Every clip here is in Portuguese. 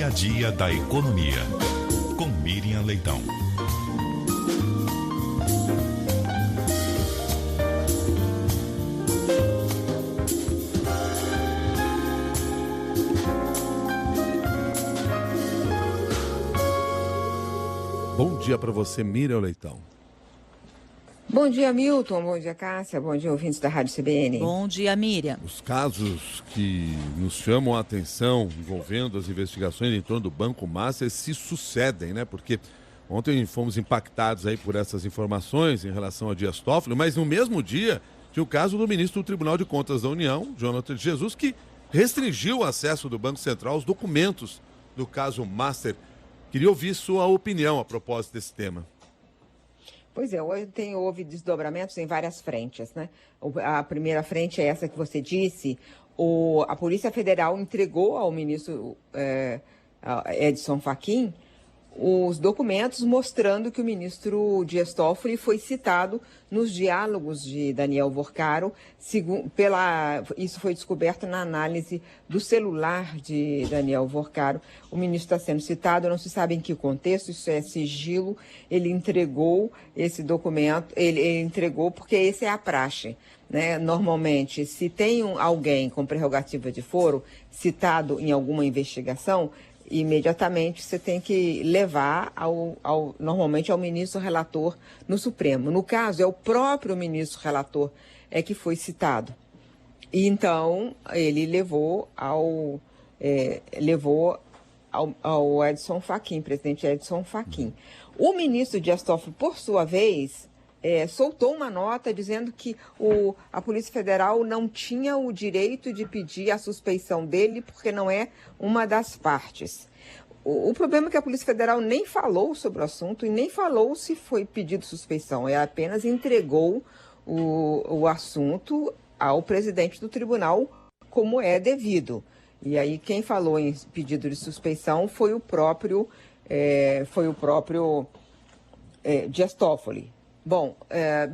dia a dia da economia. Com Miriam Leitão. Bom dia para você, Miriam Leitão. Bom dia, Milton. Bom dia, Cássia. Bom dia, ouvintes da Rádio CBN. Bom dia, Miriam. Os casos que nos chamam a atenção envolvendo as investigações em torno do Banco Master se sucedem, né? Porque ontem fomos impactados aí por essas informações em relação a Dias Toffoli, mas no mesmo dia tinha o caso do ministro do Tribunal de Contas da União, Jonathan de Jesus, que restringiu o acesso do Banco Central aos documentos do caso Master. Queria ouvir sua opinião a propósito desse tema. Pois é, houve desdobramentos em várias frentes, né? A primeira frente é essa que você disse. A Polícia Federal entregou ao ministro Edson Fachin os documentos mostrando que o ministro Dias Toffoli foi citado nos diálogos de Daniel Vorcaro. Isso foi descoberto na análise do celular de Daniel Vorcaro. O ministro está sendo citado, não se sabe em que contexto, isso é sigilo. Ele entregou esse documento, ele entregou porque essa é a praxe, né? Normalmente, se tem alguém com prerrogativa de foro citado em alguma investigação, imediatamente você tem que levar normalmente ao ministro relator no Supremo. No caso, é o próprio ministro relator que foi citado. E então, ele levou ao Edson Fachin, presidente Edson Fachin. O ministro Dias Toffoli, por sua vez, soltou uma nota dizendo que a Polícia Federal não tinha o direito de pedir a suspeição dele porque não é uma das partes. O problema é que a Polícia Federal nem falou sobre o assunto e nem falou se foi pedido suspeição. Apenas entregou o assunto ao presidente do tribunal como é devido. E aí quem falou em pedido de suspeição foi o próprio Dias Toffoli. Bom,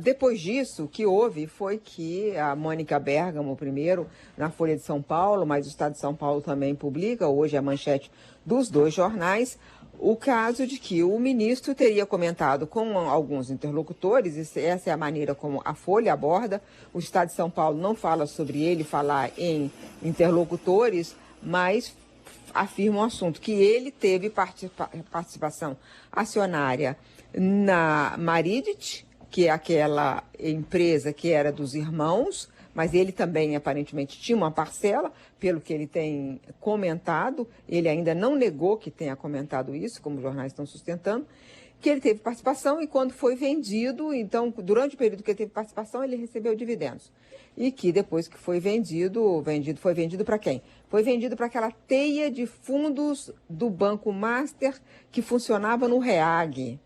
depois disso, o que houve foi que a Mônica Bergamo, primeiro, na Folha de São Paulo, mas o Estado de São Paulo também publica, hoje a manchete dos dois jornais, o caso de que o ministro teria comentado com alguns interlocutores, essa é a maneira como a Folha aborda, o Estado de São Paulo não fala sobre ele, falar em interlocutores, mas afirma o assunto, que ele teve participação acionária na Maridit, que é aquela empresa que era dos irmãos, mas ele também aparentemente tinha uma parcela, pelo que ele tem comentado, ele ainda não negou que tenha comentado isso, como os jornais estão sustentando, que ele teve participação e quando foi vendido, então, durante o período que ele teve participação, ele recebeu dividendos. E que depois que foi vendido para quem? Foi vendido para aquela teia de fundos do Banco Master que funcionava no REAG.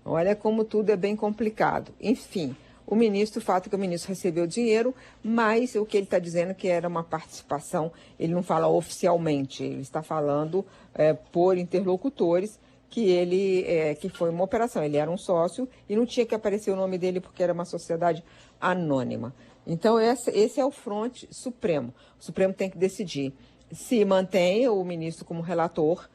Olha como tudo é bem complicado. Enfim, o fato é que o ministro recebeu dinheiro, mas o que ele está dizendo é que era uma participação, ele não fala oficialmente, ele está falando por interlocutores que foi uma operação. Ele era um sócio e não tinha que aparecer o nome dele porque era uma sociedade anônima. Então, esse é o fronte supremo. O Supremo tem que decidir se mantém o ministro como relator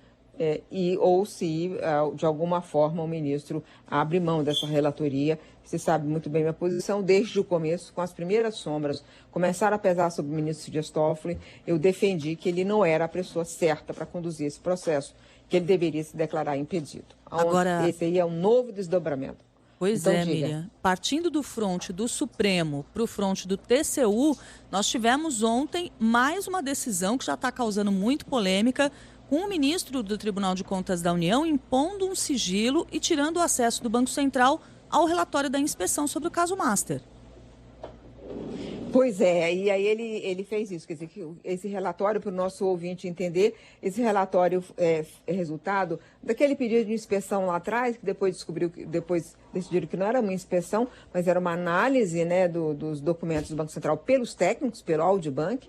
ou se, de alguma forma, o ministro abre mão dessa relatoria. Você sabe muito bem minha posição, desde o começo, com as primeiras sombras, começaram a pesar sobre o ministro Dias Toffoli, eu defendi que ele não era a pessoa certa para conduzir esse processo, que ele deveria se declarar impedido. Agora, esse aí é um novo desdobramento. Pois então, é, Miriam. Partindo do fronte do Supremo para o fronte do TCU, nós tivemos ontem mais uma decisão que já está causando muito polêmica, com o ministro do Tribunal de Contas da União impondo um sigilo e tirando o acesso do Banco Central ao relatório da inspeção sobre o caso Master. Pois é, e aí ele fez isso, quer dizer, que esse relatório, para o nosso ouvinte entender, esse relatório é resultado daquele pedido de inspeção lá atrás, que depois decidiram que não era uma inspeção, mas era uma análise, né, dos documentos do Banco Central pelos técnicos, pelo Audibank,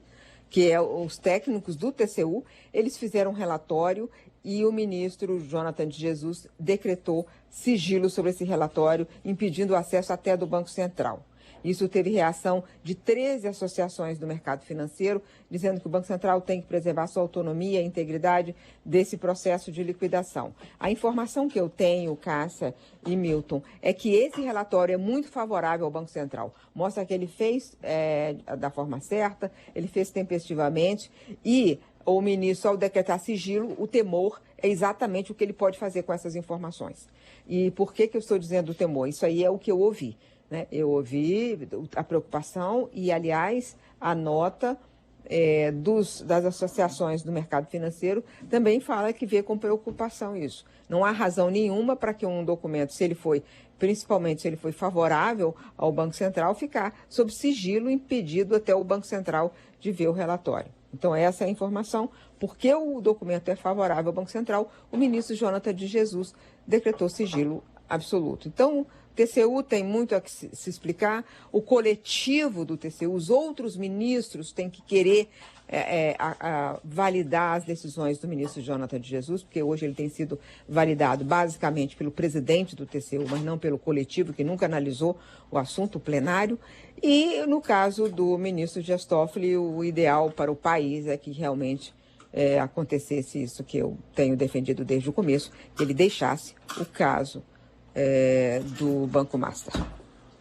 que é os técnicos do TCU. Eles fizeram um relatório e o ministro Jonathan de Jesus decretou sigilo sobre esse relatório, impedindo o acesso até do Banco Central. Isso teve reação de 13 associações do mercado financeiro, dizendo que o Banco Central tem que preservar sua autonomia e integridade desse processo de liquidação. A informação que eu tenho, Cássia e Milton, é que esse relatório é muito favorável ao Banco Central. Mostra que ele fez da forma certa, ele fez tempestivamente e o ministro, ao decretar sigilo, o temor é exatamente o que ele pode fazer com essas informações. E por que eu estou dizendo o temor? Isso aí é o que eu ouvi, né? Eu ouvi a preocupação e, aliás, a nota das associações do mercado financeiro também fala que vê com preocupação isso. Não há razão nenhuma para que um documento, principalmente se ele foi favorável ao Banco Central, ficar sob sigilo, impedido até o Banco Central de ver o relatório. Então, essa é a informação. Porque o documento é favorável ao Banco Central, o ministro Jonathan de Jesus decretou sigilo absoluto. Então, o TCU tem muito a se explicar, o coletivo do TCU, os outros ministros têm que querer validar as decisões do ministro Jonathan de Jesus, porque hoje ele tem sido validado basicamente pelo presidente do TCU, mas não pelo coletivo, que nunca analisou o assunto, o plenário. E, no caso do ministro Dias Toffoli, o ideal para o país é que realmente acontecesse isso que eu tenho defendido desde o começo, que ele deixasse o caso do Banco Master.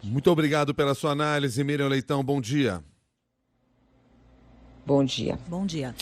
Muito obrigado pela sua análise, Miriam Leitão. Bom dia. Bom dia. Bom dia.